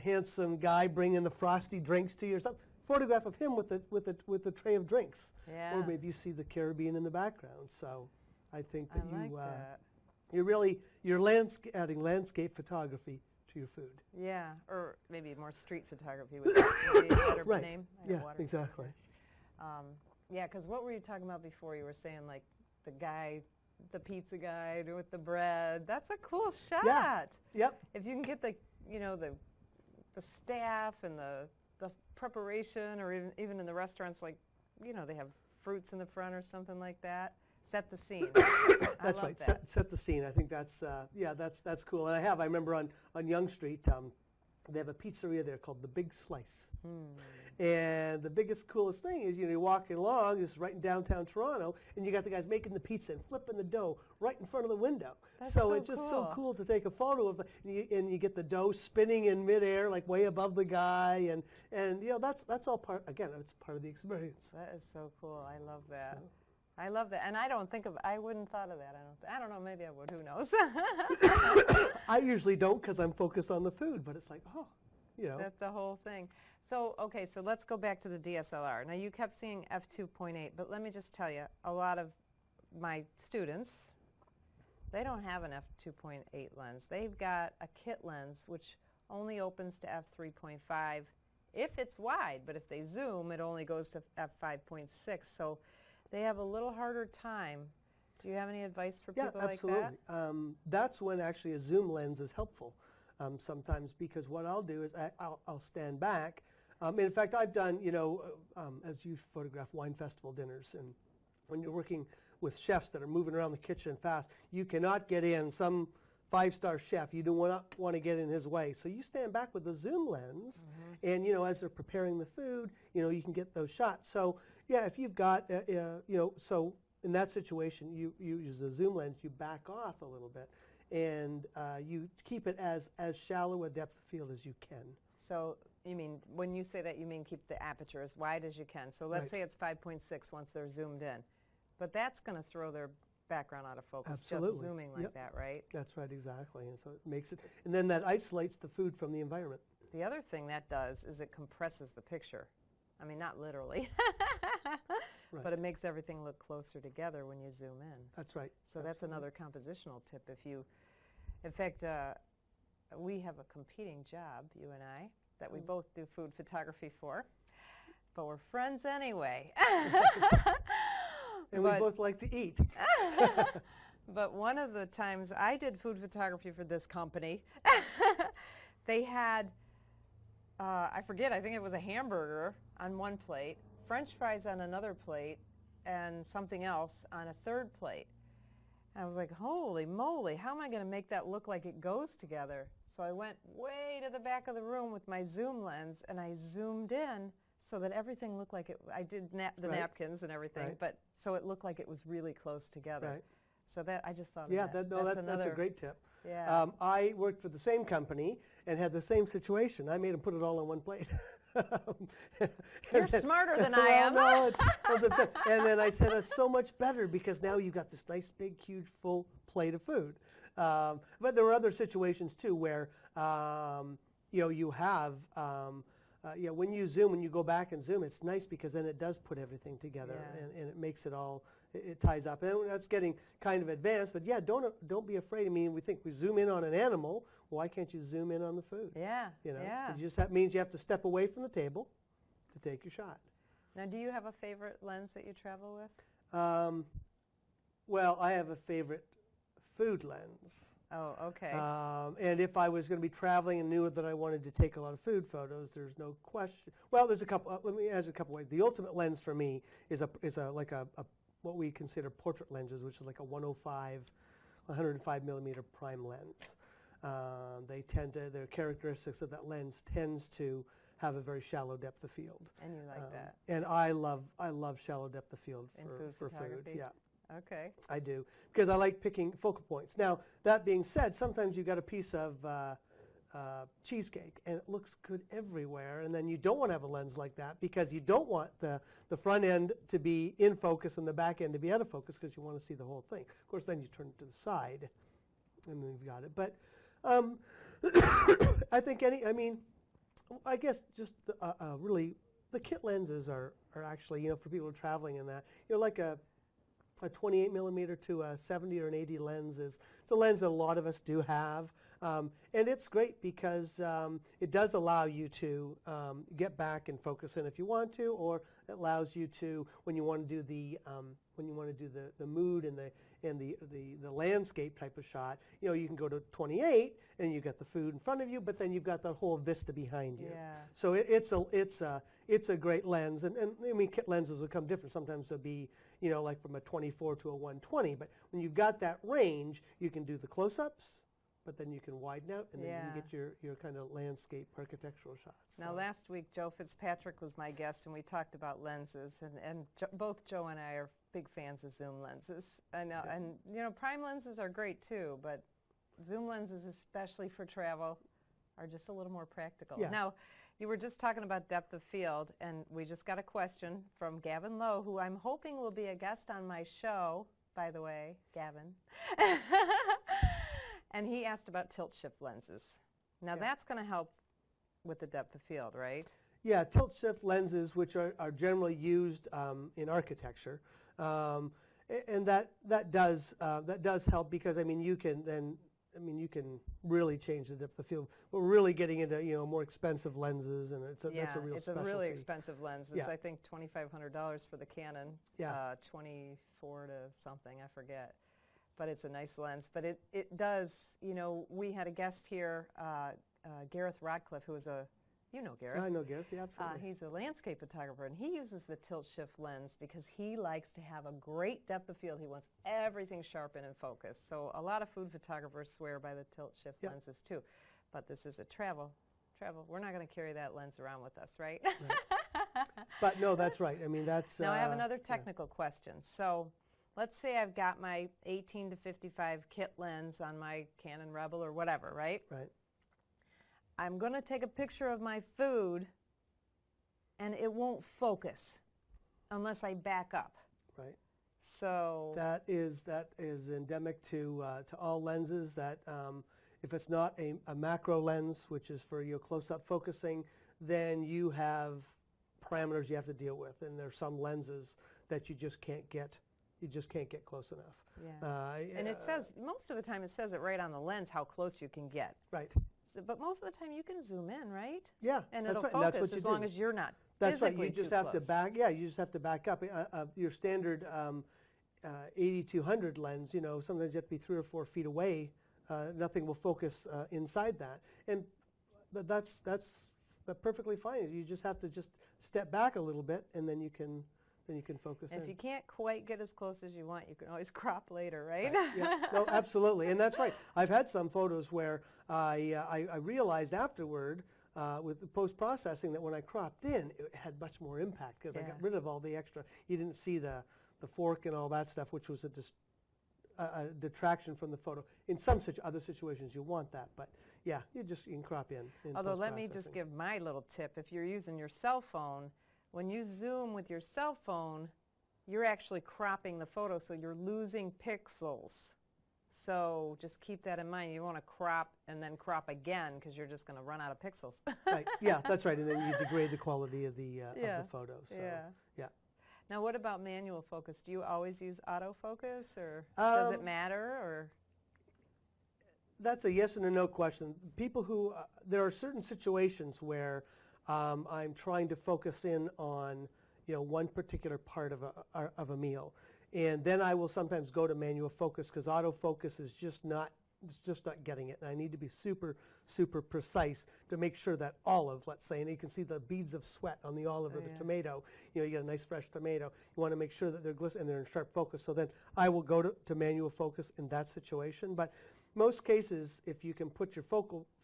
handsome guy bringing the frosty drinks to you or something. Photograph of him with the tray of drinks. Yeah. Or maybe you see the Caribbean in the background. So I think that you're adding landscape photography to your food. Yeah, or maybe more street photography with maybe a better Right. name. Yeah, exactly. Yeah, because what were you talking about before? You were saying like the pizza guy with the bread. That's a cool shot. Yeah. Yep. If you can get the staff and the preparation, or even in the restaurants, like, they have fruits in the front or something like that. Set the scene. That's right. Set the scene. I think that's that's cool. And I remember on Yonge Street, they have a pizzeria there called The Big Slice. And the biggest, coolest thing is, you're walking along, it's right in downtown Toronto, and you got the guys making the pizza and flipping the dough right in front of the window. That's so it's just so cool to take a photo of and you get the dough spinning in midair, like way above the guy, and that's all part. Again, it's part of the experience. That is so cool. I love that. So. I love that, and I wouldn't thought of that. I don't know. Maybe I would. Who knows? I usually don't, because I'm focused on the food. But it's like, That's the whole thing. So, okay, so let's go back to the DSLR. Now, you kept seeing f2.8, but let me just tell you, a lot of my students, they don't have an f2.8 lens. They've got a kit lens, which only opens to f3.5 if it's wide, but if they zoom, it only goes to f5.6. So they have a little harder time. Do you have any advice for people like that? Yeah, absolutely. That's when actually a zoom lens is helpful sometimes, because what I'll do is I'll stand back. In fact, I've done, as you photograph wine festival dinners, and when you're working with chefs that are moving around the kitchen fast, you cannot get in some five-star chef. You don't want to get in his way. So you stand back with the zoom lens, and, as they're preparing the food, you can get those shots. So, yeah, if you've got, so in that situation, you use a zoom lens, you back off a little bit, and you keep it as shallow a depth of field as you can. So you mean, when you say that, you mean keep the aperture as wide as you can. So let's say it's 5.6 once they're zoomed in. But that's going to throw their background out of focus, Absolutely. just zooming like that, right? That's right, exactly. And so it makes it, and then that isolates the food from the environment. The other thing that does is it compresses the picture. I mean, not literally, but it makes everything look closer together when you zoom in. That's right. So that's another compositional tip. In fact, we have a competing job, you and I, that we both do food photography for, but we're friends anyway. And we both like to eat. But one of the times I did food photography for this company, they had, I forget, I think it was a hamburger on one plate, French fries on another plate, and something else on a third plate. I was like, holy moly, how am I going to make that look like it goes together? So I went way to the back of the room with my zoom lens, and I zoomed in so that everything looked like it, I did the Right. napkins and everything, Right. but so it looked like it was really close together. Right. So that, I just thought Yeah, of that. that's a another, great tip. Yeah. I worked for the same company and had the same situation. I made them put it all on one plate. You're smarter than I am. No, and then I said, it's so much better because now you've got this nice, big, huge, full plate of food. But there were other situations too where you have when you zoom, when you go back and zoom, it's nice because then it does put everything together, Yeah. and it makes it all, it ties up. And that's getting kind of advanced, but yeah, don't be afraid. I mean, we think we zoom in on an animal. Why can't you zoom in on the food? Yeah. You know, Yeah. it just means you have to step away from the table to take your shot. Now, do you have a favorite lens that you travel with? Well, I have a favorite food lens. Oh, okay. And if I was going to be traveling and knew that I wanted to take a lot of food photos, there's no question. Well, there's a couple. Let me answer a couple ways. The ultimate lens for me is like a what we consider portrait lenses, which is like a 105 millimeter prime lens. Their characteristics of that lens tends to have a very shallow depth of field. And you like that? And I love shallow depth of field for food. photography? Yeah. Okay. I do, because I like picking focal points. Now, that being said, sometimes you've got a piece of cheesecake, and it looks good everywhere, and then you don't want to have a lens like that because you don't want the front end to be in focus and the back end to be out of focus because you want to see the whole thing. Of course, then you turn it to the side, and then you've got it. But I think I guess just really, the kit lenses are actually, for people traveling in that, like a 28 millimeter to a 70 or an 80 lens it's a lens that a lot of us do have, and it's great because it does allow you to get back and focus in if you want to, or it allows you to, when you want to do the mood and the landscape type of shot, you can go to 28 and you got the food in front of you, but then you've got the whole vista behind you. Yeah. So it's a great lens, and I mean, kit lenses will come different. Sometimes they'll be like from a 24 to a 120, but when you've got that range, you can do the close-ups, but then you can widen out, and then you can get your kind of landscape architectural shots. Now, last week, Joe Fitzpatrick was my guest, and we talked about lenses, and both Joe and I are big fans of zoom lenses. And prime lenses are great too, but zoom lenses, especially for travel, are just a little more practical. Yeah. Now, you were just talking about depth of field, and we just got a question from Gavin Lowe, who I'm hoping will be a guest on my show, by the way, Gavin. And he asked about tilt-shift lenses. Now, that's going to help with the depth of field, right? Yeah, tilt-shift lenses, which are generally used in architecture, and that does help because you can really change the depth of field. We're really getting into more expensive lenses, and that's a real it's specialty. a really expensive lens. It's Yeah. I think $2,500 for the Canon. Yeah. 24 to something, I forget. But it's a nice lens. But it does. We had a guest here, Gareth Radcliffe, who is Gareth. I know Gareth, yeah, absolutely. He's a landscape photographer, and he uses the tilt-shift lens because he likes to have a great depth of field. He wants everything sharp and in focus. So a lot of food photographers swear by the tilt-shift lenses too. But this is a travel. We're not going to carry that lens around with us, right? Right. But no, that's right. That's... Now I have another technical question. So let's say I've got my 18 to 55 kit lens on my Canon Rebel or whatever, right? Right. I'm going to take a picture of my food, and it won't focus unless I back up. Right. So That is endemic to all lenses. That if it's not a macro lens, which is for your close-up focusing, then you have parameters you have to deal with, and there's some lenses that you just can't get close enough. Yeah. And it says, most of the time it says it right on the lens how close you can get. Right. But most of the time you can zoom in, right? Yeah, And that's it'll right. focus That's what you as long do. as you're not That's right. physically You just too have close. to back. Yeah, you just have to back up. Your standard 80-200 lens, sometimes you have to be 3 or 4 feet away. Nothing will focus inside that, but that's perfectly fine. You just have to just step back a little bit, and then you can then you can focus And in. if you can't quite get as close as you want, you can always crop later, right? Right, yeah, no, absolutely, and that's right. I've had some photos where I realized afterward with the post-processing that when I cropped in, it had much more impact because I got rid of all the extra. You didn't see the fork and all that stuff, which was a detraction from the photo. In some other situations, you want that, but yeah, you can crop in Although let me post-processing. just give my little tip. If you're using your cell phone, when you zoom with your cell phone, you're actually cropping the photo, so you're losing pixels. So just keep that in mind. You want to crop and then crop again because you're just going to run out of pixels. Right, yeah, that's right, and then you degrade the quality of the photo. So, yeah. Now, what about manual focus? Do you always use autofocus, or does it matter? Or that's a yes and a no question. People who there are certain situations where I'm trying to focus in on one particular part of a meal, and then I will sometimes go to manual focus because autofocus is just not getting it, and I need to be super precise to make sure that olive, let's say, and you can see the beads of sweat on the olive or the tomato. You get a nice fresh tomato. You want to make sure that they're glistening and they're in sharp focus. So then I will go to manual focus in that situation. But most cases, if you can put your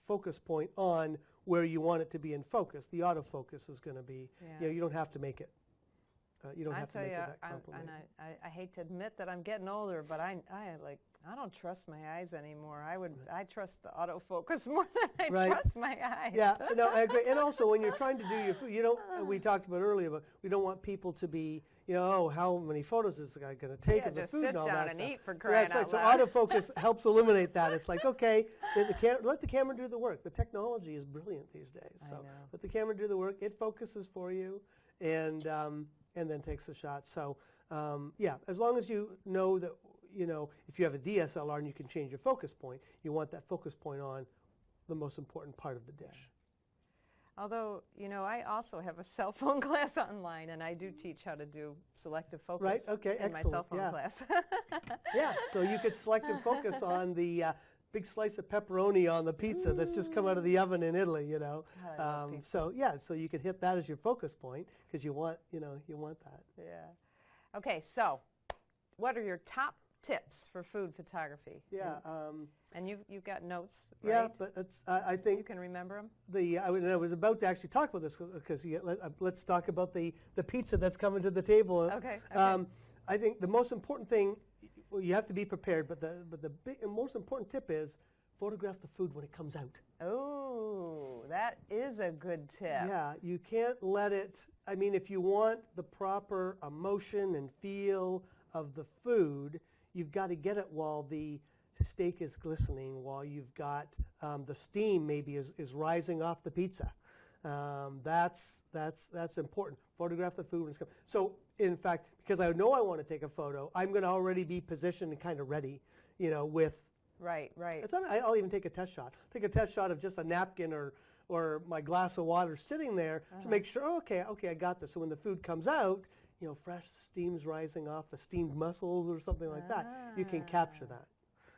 focus point on where you want it to be in focus, the autofocus is going to be. You don't have to make it. You don't have to make it that complicated. I hate to admit that I'm getting older, but I don't trust my eyes anymore. I trust the autofocus more than I trust my eyes. Yeah, no, I agree. And also, when you're trying to do your food, we talked about earlier, but we don't want people to be, oh, how many photos is the guy going to take of the food and all that stuff. Just sit down and eat for crying out loud. So autofocus helps eliminate that. It's like, okay, let the camera do the work. The technology is brilliant these days. So let the camera do the work. It focuses for you, and then takes the shot. So yeah, as long as you know that, if you have a DSLR and you can change your focus point, you want that focus point on the most important part of the dish. Although, I also have a cell phone class online, and I do teach how to do selective focus in my cell phone class. Yeah, so you could selective focus on the big slice of pepperoni on the pizza that's just come out of the oven in Italy, So yeah, so you could hit that as your focus point because you want that. Yeah. Okay, so what are your top tips for food photography? Yeah. And you've got notes, right? Yeah, but I think you can remember them. I was about to actually talk about this because let's talk about the pizza that's coming to the table. Okay. I think the most important thing. Well, you have to be prepared, but the big and most important tip is photograph the food when it comes out. Oh, that is a good tip. Yeah, you can't let it. I mean, if you want the proper emotion and feel of the food, you've got to get it while the steak is glistening, while you've got the steam maybe is rising off the pizza. That's important. Photograph the food when it's coming. So, in fact, because I know I want to take a photo, I'm going to already be positioned and kind of ready, with. Right. I'll even take a test shot. Take a test shot of just a napkin or my glass of water sitting there to make sure, okay, I got this. So when the food comes out, fresh steam's rising off the steamed mussels or something like that, you can capture that.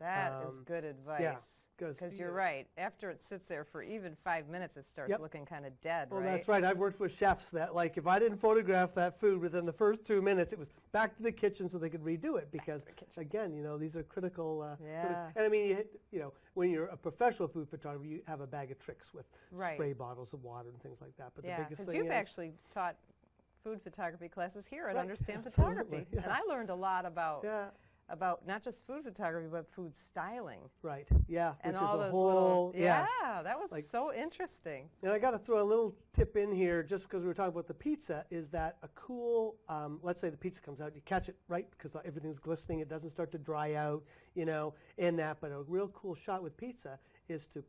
That is good advice. Yeah. Because you're right. After it sits there for even 5 minutes, it starts looking kind of dead, well, right? That's right. I've worked with chefs that, like, if I didn't photograph that food within the first 2 minutes, it was back to the kitchen so they could redo it because, again, these are critical. And I mean, when you're a professional food photographer, you have a bag of tricks with spray bottles of water and things like that. But the biggest thing you've actually taught food photography classes here at Understand Photography. And I learned a lot about not just food photography, but food styling. Right, yeah. And which all is a those whole, that was so interesting. And I got to throw a little tip in here, just because we were talking about the pizza, is that a cool, let's say the pizza comes out, you catch it right, because everything's glistening, it doesn't start to dry out, in that, but a real cool shot with pizza is to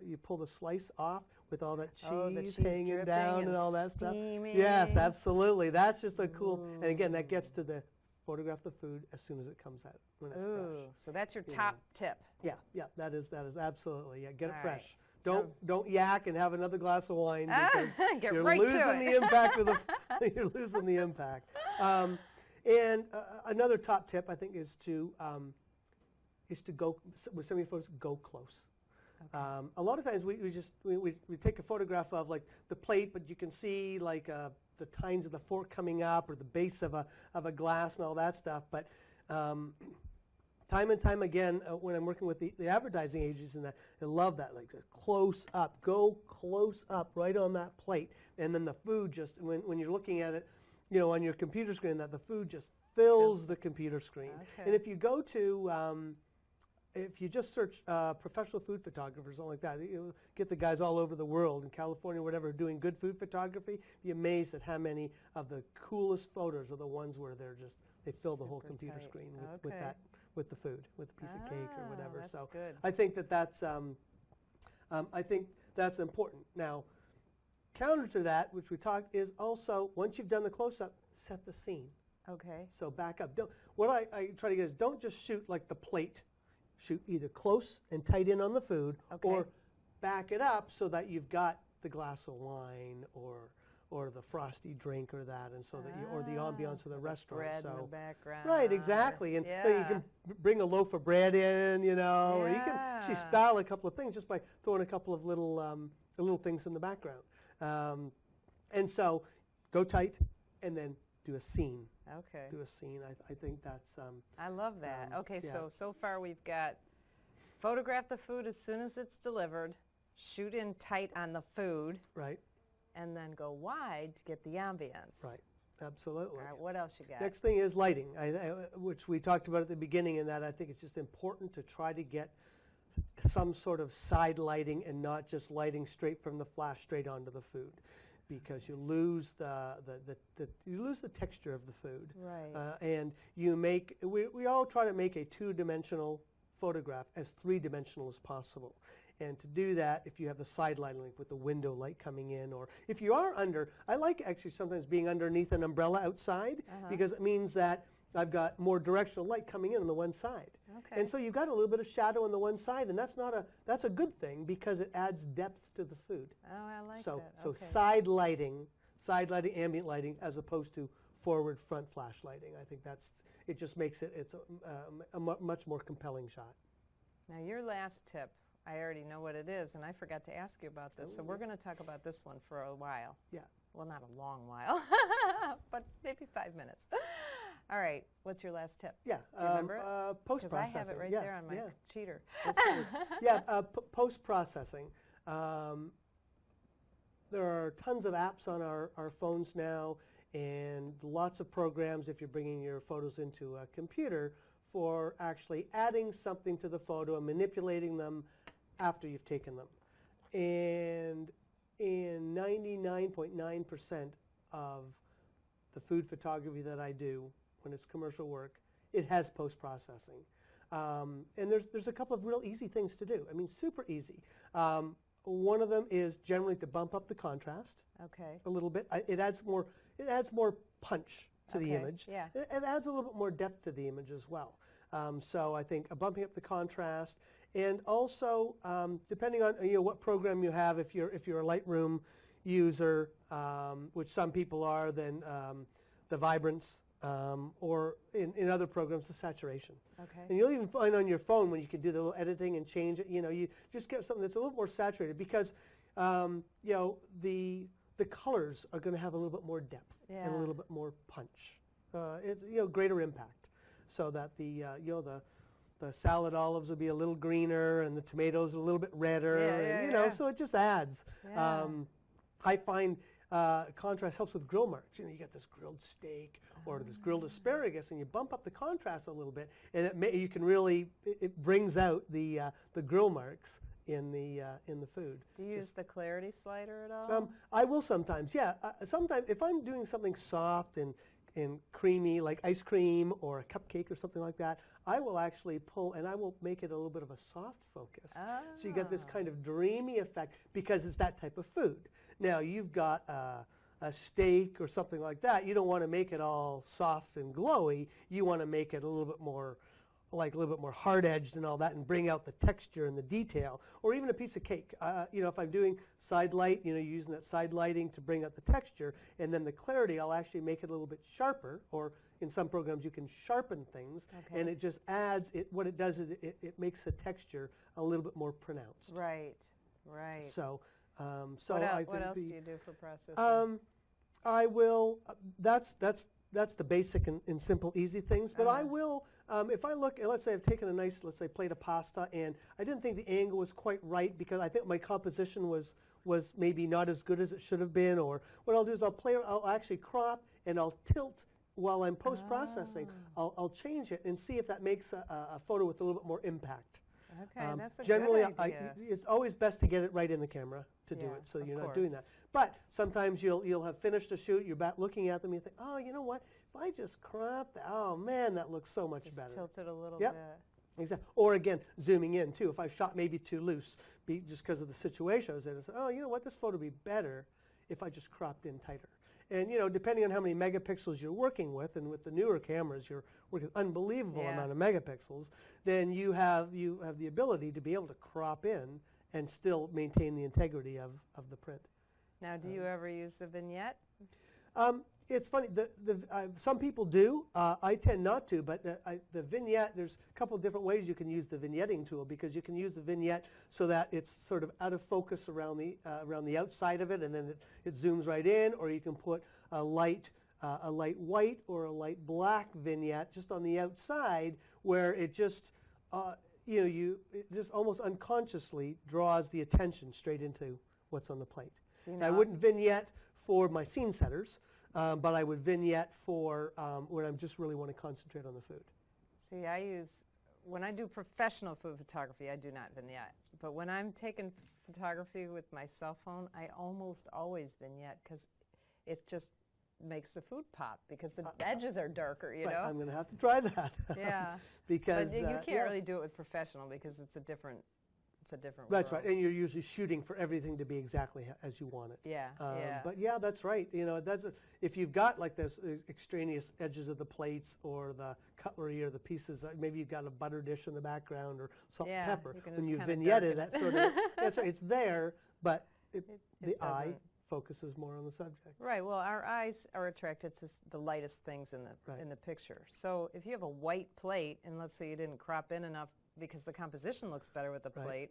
you pull the slice off with all that cheese hanging down and all that stuff. Yes, absolutely. That's just a cool, and again, that gets to the photograph the food as soon as it comes out when it's fresh. So that's your top tip. Yeah, that is absolutely. Yeah, get it fresh. Don't yak and have another glass of wine because you're losing the impact of you're losing the impact. And another top tip I think is to go with some of your photos, go close. A lot of times we take a photograph of like the plate, but you can see like the tines of the fork coming up or the base of a glass and all that stuff. But time and time again, when I'm working with the advertising agencies and that, I love that, like close up, go close up right on that plate. And then the food just, when you're looking at it, you know, on your computer screen, that the food just fills the computer screen. Okay. And if you go to, if you just search professional food photographers, something like that, you get the guys all over the world, in California, whatever, doing good food photography, be amazed at how many of the coolest photos are the ones where they're just, they fill the whole Super computer tight. screen with Okay. that, with the food, with a piece of cake or whatever. That's So good. I think that's I think that's important. Now, counter to that, which we talked, is also once you've done the close-up, set the scene. Okay. So back up. What I try to get is don't just shoot like the plate. Shoot either close and tight in on the food, Okay. or back it up so that you've got the glass of wine or the frosty drink or that, and so that you, or the ambiance of the restaurant. Bread so in the background. right, exactly, and so you Yeah. can bring a loaf of bread in, you know, or you can actually Yeah. style a couple of things just by throwing a couple of little things in the background. And so go tight and then do a scene. Okay. Do a scene. I think that's I love that. Okay, yeah. so far we've got photograph the food as soon as it's delivered, shoot in tight on the food, right. and then go wide to get the ambience. Right. Absolutely. All right, what else you got? Next thing is lighting, which we talked about at the beginning, and that I think it's just important to try to get some sort of side lighting and not just lighting straight from the flash straight onto the food, because you lose the texture of the food. Right. And we all try to make a two-dimensional photograph as three-dimensional as possible. And to do that, if you have the side lighting, like with the window light coming in, or if you are I like actually sometimes being underneath an umbrella outside, because it means that I've got more directional light coming in on the one side. Okay. And so you've got a little bit of shadow on the one side, and that's a good thing because it adds depth to the food. Oh, I like So that. so Okay. side lighting, ambient lighting, as opposed to forward front flash lighting. I think it just makes it's a much more compelling shot. Now your last tip, I already know what it is, and I forgot to ask you about this, so we're going to talk about this one for a while. Yeah. Well, not a long while, but maybe 5 minutes. All right, what's your last tip? Yeah. Do you remember it? Post-processing. Because I have it right yeah, there on my yeah. cheater. Absolutely. Yeah, post-processing. There are tons of apps on our phones now, and lots of programs if you're bringing your photos into a computer for actually adding something to the photo and manipulating them after you've taken them. And in 99.9% of the food photography that I do, when it's commercial work, it has post-processing. And there's a couple of real easy things to do. I mean, super easy. One of them is generally to bump up the contrast Okay. a little bit. It adds more punch to the Okay, image. yeah. It adds a little bit more depth to the image as well. So I think bumping up the contrast, and also depending on what program you have, if you're a Lightroom user, which some people are, then the vibrance, or in other programs, the saturation. Okay. And you'll even find on your phone when you can do the little editing and change it, you just get something that's a little more saturated, because the colors are going to have a little bit more depth and Yeah. a little bit more punch. It's greater impact, so that the salad olives will be a little greener and the tomatoes a little bit redder, Yeah, and yeah. so it just adds. Yeah. I find contrast helps with grill marks. You get this grilled steak or this grilled asparagus, and you bump up the contrast a little bit, and you can really it brings out the grill marks in the food. Do you use the clarity slider at all? I will sometimes, yeah. Sometimes if I'm doing something soft and creamy, like ice cream or a cupcake or something like that, I will actually pull and I will make it a little bit of a soft focus. So you get this kind of dreamy effect because it's that type of food. Now you've got a steak or something like that. You don't want to make it all soft and glowy. You want to make it a little bit more hard-edged and all that, and bring out the texture and the detail. Or even a piece of cake. If I'm doing side light, using that side lighting to bring out the texture, and then the clarity, I'll actually make it a little bit sharper. Or in some programs, you can sharpen things, Okay. and it just adds it. What it does is it makes the texture a little bit more pronounced. Right, right. So, What I else think do you do for processing? I will. That's the basic and simple, easy things. But I will, if I look, let's say I've taken a nice, let's say, plate of pasta, and I didn't think the angle was quite right because I think my composition was maybe not as good as it should have been. Or what I'll do is I'll actually crop and I'll tilt while I'm post-processing. I'll change it and see if that makes a photo with a little bit more impact. Okay, that's a Generally, good idea. it's always best to get it right in the camera to do it, so you're not doing that. But sometimes you'll have finished a shoot, you're back looking at them, and you think, oh, you know what? If I just crop that, oh man, that looks so much better. Tilt it a little bit. Exactly. Or again, zooming in too. If I shot maybe too loose, just because of the situation I was in, I said, oh, you know what? This photo would be better if I just cropped in tighter. And depending on how many megapixels you're working with, and with the newer cameras, you're working with unbelievable amount of megapixels, then you have the ability to be able to crop in and still maintain the integrity of the print. Now, do you ever use the vignette? It's funny. Some people do. I tend not to, but the vignette, there's a couple of different ways you can use the vignetting tool, because you can use the vignette so that it's sort of out of focus around the outside of it, and then it zooms right in, or you can put a light white or a light black vignette just on the outside, where it just it just almost unconsciously draws the attention straight into what's on the plate. I wouldn't vignette for my scene setters. But I would vignette for when I just really want to concentrate on the food. See, when I do professional food photography, I do not vignette. But when I'm taking photography with my cell phone, I almost always vignette, because it just makes the food pop, because the edges are darker, you know? I'm going to have to try that. Yeah. Because but you can't really do it with professional, because it's a different That's world. right, and you're usually shooting for everything to be exactly as you want it. Yeah, But yeah, that's right. If you've got like those extraneous edges of the plates or the cutlery or the pieces, maybe you've got a butter dish in the background or salt and pepper. When you vignette it, that sort of that's right. It's there, but the eye focuses more on the subject. Right. Well, our eyes are attracted to the lightest things in the picture. So if you have a white plate, and let's say you didn't crop in enough because the composition looks better with the plate,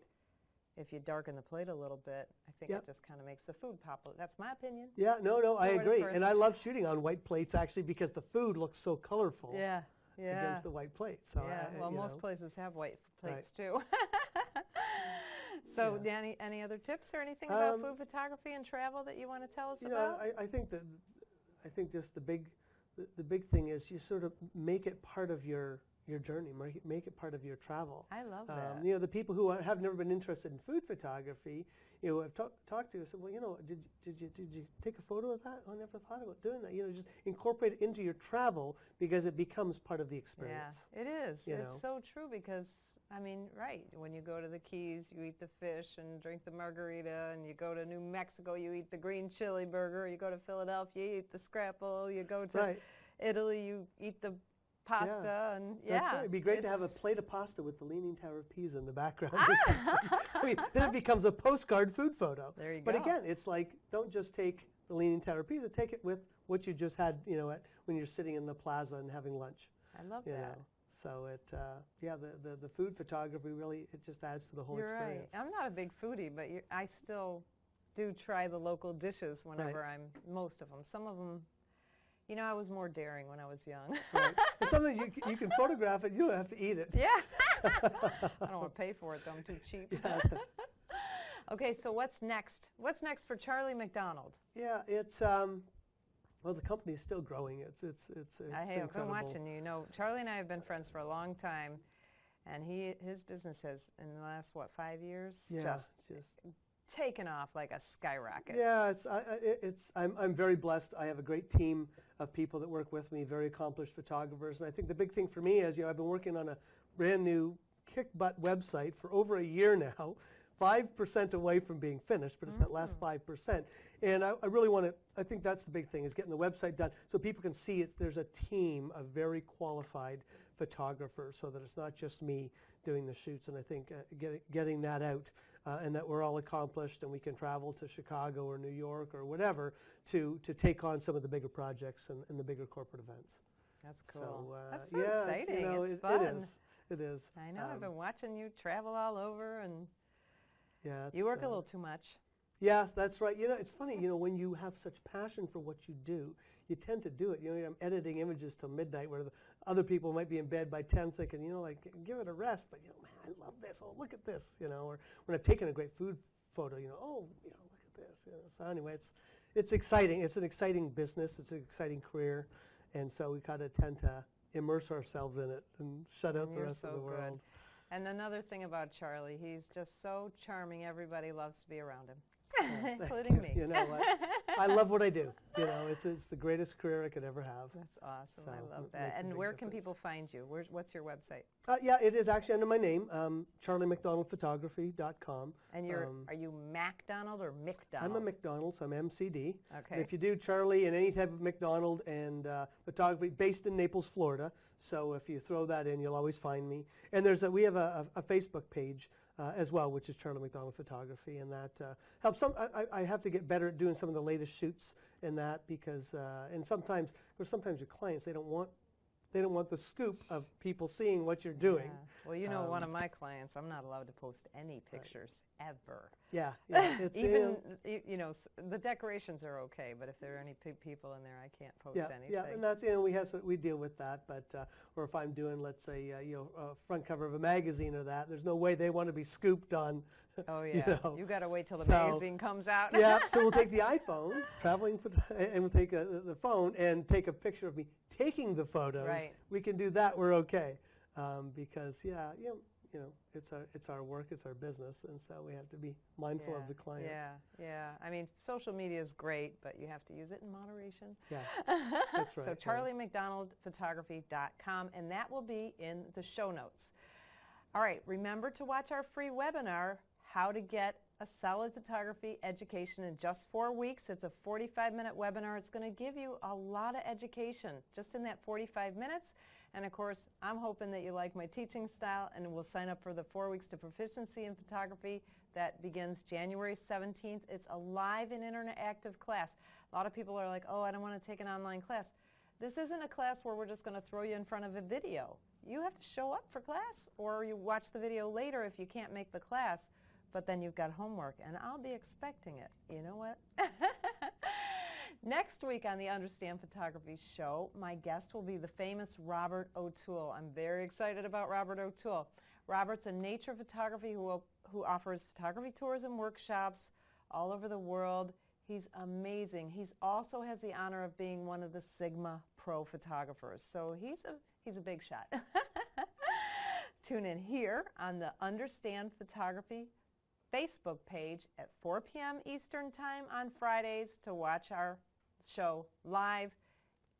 if you darken the plate a little bit, I think it just kind of makes the food pop. That's my opinion. Yeah, no, I agree. And I love shooting on white plates, actually, because the food looks so colorful against the white plate. So most places have white plates too. So any other tips or anything about food photography and travel that you want to tell us about? I think just the big thing is you sort of make it part of your journey, make it part of your travel. I love that. The people who have never been interested in food photography, I've talked to, said, well, did you take a photo of that? I never thought about doing that. Just incorporate it into your travel, because it becomes part of the experience. Yeah, it is. It's so true, because when you go to the Keys, you eat the fish and drink the margarita, and you go to New Mexico, you eat the green chili burger, you go to Philadelphia, you eat the scrapple, you go to Italy, you eat the pasta, and That's right. It'd be great to have a plate of pasta with the Leaning Tower of Pisa in the background. Then it becomes a postcard food photo. There you go. But again, it's like, don't just take the Leaning Tower of Pisa, take it with what you just had, when you're sitting in the plaza and having lunch. I love that. So the food photography really, it just adds to the whole experience. Right. I'm not a big foodie, but I still do try the local dishes whenever most of them. Some of them, I was more daring when I was young. Right. It's something you can photograph it, you don't have to eat it. Yeah. I don't want to pay for it, though. I'm too cheap. Okay, so what's next? What's next for Charlie McDonald? Yeah, it's well, the company is still growing. It's I have incredible. been watching you. Charlie and I have been friends for a long time, and his business has, in the last 5 years, just taken off like a skyrocket. Yeah, I'm very blessed. I have a great team of people that work with me, very accomplished photographers. And I think the big thing for me is, I've been working on a brand new kick-butt website for over a year now, 5% away from being finished, but it's that last 5%. And I really want to, I think that's the big thing, is getting the website done so people can see there's a team of very qualified photographers, so that it's not just me doing the shoots. And I think getting that out, and that we're all accomplished and we can travel to Chicago or New York or whatever to take on some of the bigger projects and the bigger corporate events. That's cool. So, that's so exciting. It's fun. It is. I know. I've been watching you travel all over, and you you work a little too much. Yes, that's right. You know, it's funny, you know, when you have such passion for what you do, you tend to do it. You know, I'm editing images till midnight where the other people might be in bed by 10 thinking, you know, like, give it a rest. But, you know, man, I love this. Oh, look at this, you know. Or when I've taken a great food photo, you know, oh, you know, look at this. You know. So anyway, it's exciting. It's an exciting business. It's an exciting career. And so we kind of tend to immerse ourselves in it and shut out the You're rest so of the world. good. And another thing about Charlie, he's just so charming. Everybody loves to be around him, including me. You know what? I love what I do. You know, it's the greatest career I could ever have. That's awesome. So I love it that. makes a And big where can difference. people find you? What's your website? Yeah, it is actually under my name, CharlieMcDonaldPhotography.com. And are you McDonald or McDonald? I'm a McDonald, so I'm MCD. Okay. And if you do Charlie in any type of McDonald and photography, based in Naples, Florida. So if you throw that in, you'll always find me. And we have a Facebook page as well, which is Charlie McDonald Photography, and that helps. I have to get better at doing some of the latest shoots in that because, and sometimes your clients, they don't want the scoop of people seeing what you're doing. Yeah. Well, you know, one of my clients, I'm not allowed to post any pictures ever. Yeah, it's Even, you know, the decorations are okay, but if there are any people in there, I can't post anything. Yeah, and that's, you know, we deal with that, but or if I'm doing, let's say, you know, a front cover of a magazine or that, there's no way they want to be scooped on. Oh you yeah, know. you got to wait till the So, magazine comes out. Yeah, so we'll take the iPhone, and we'll take the phone and take a picture of me taking the photos. Right. We can do that. We're okay, because you know, it's our work, it's our business, and so we have to be mindful of the client. Yeah. I mean, social media is great, but you have to use it in moderation. Yeah, that's right. So CharlieMcDonaldPhotography.com, and that will be in the show notes. All right, remember to watch our free webinar, How to Get a Solid Photography Education in Just 4 weeks. It's a 45-minute webinar. It's going to give you a lot of education just in that 45 minutes. And of course, I'm hoping that you like my teaching style and will sign up for the 4 weeks to proficiency in photography that begins January 17th. It's a live and interactive class. A lot of people are like, oh, I don't want to take an online class. This isn't a class where we're just going to throw you in front of a video. You have to show up for class, or you watch the video later if you can't make the class, but then you've got homework, and I'll be expecting it. You know what? Next week on the Understand Photography show, my guest will be the famous Robert O'Toole. I'm very excited about Robert O'Toole. Robert's a nature photography who offers photography tours and workshops all over the world. He's amazing. He also has the honor of being one of the Sigma Pro photographers. So he's a big shot. Tune in here on the Understand Photography Facebook page at 4 p.m. Eastern Time on Fridays to watch our show live.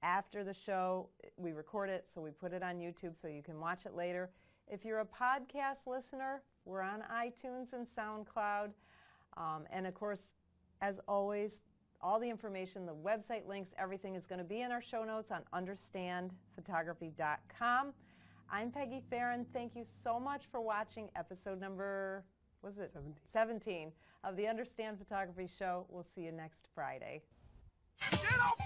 After the show, we record it, so we put it on YouTube so you can watch it later. If you're a podcast listener, we're on iTunes and SoundCloud. And of course, as always, all the information, the website links, everything is going to be in our show notes on understandphotography.com. I'm Peggy Farren. Thank you so much for watching episode number, 17 of the Understand Photography show. We'll see you next Friday. Get up!